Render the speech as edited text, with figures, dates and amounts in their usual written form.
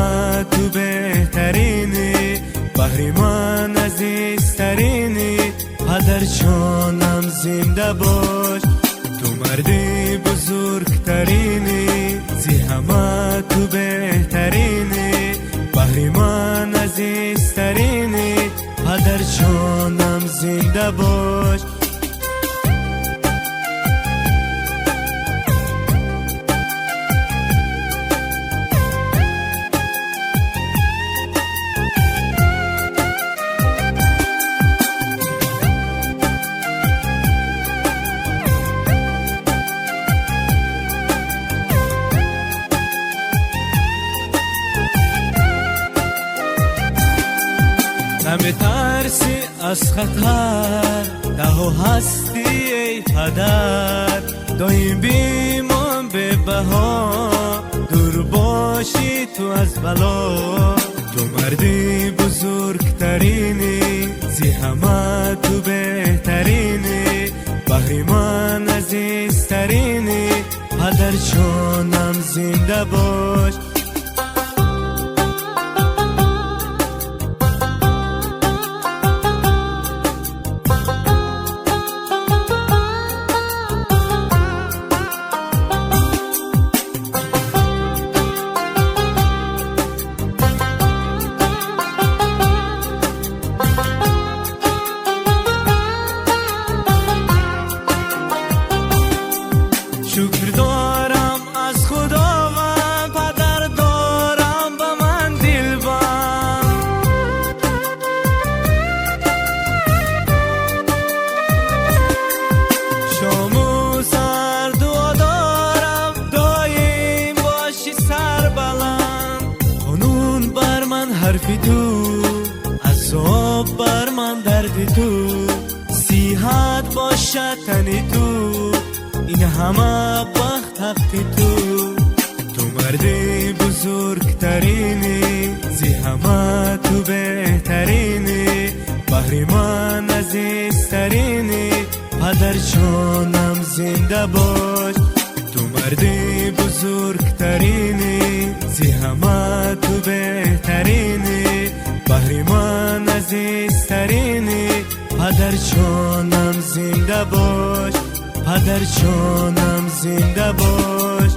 همه تو بهترینی، بهرمان عزیزترینی، پدر جانم زنده باش. تو مردی بزرگترینی، زی همه تو بهترینی، بهرمان عزیزترینی، پدر جانم زنده باش. نمی‌ترسی از خطر، دهو هستی ای پدر، دایم بیمان به بها، دور باشی تو از بلا. تو مردی بزرگترینی، زی همه تو بهترینی، بهرمان عزیزترینی، پدر جانم زنده باش. شکر دارم از خدا و پدر دارم به من دلبر، شام و سر دعا دارم دایم باشی سر بلند. قانون بر من حرفی تو، عذاب بر من دردی تو، صحت باشد تنی تو، این همه بخت حقی تو. تو مردی بزرگترینی، زی همه تو بهترینی، بهرمان عزیزترینی، پدر جانم زنده باش. تو مردی بزرگترینی، زی همه تو بهترینی، بهرمان عزیزترینی، پدر جانم زنده باش. پدر جانم زنده باش.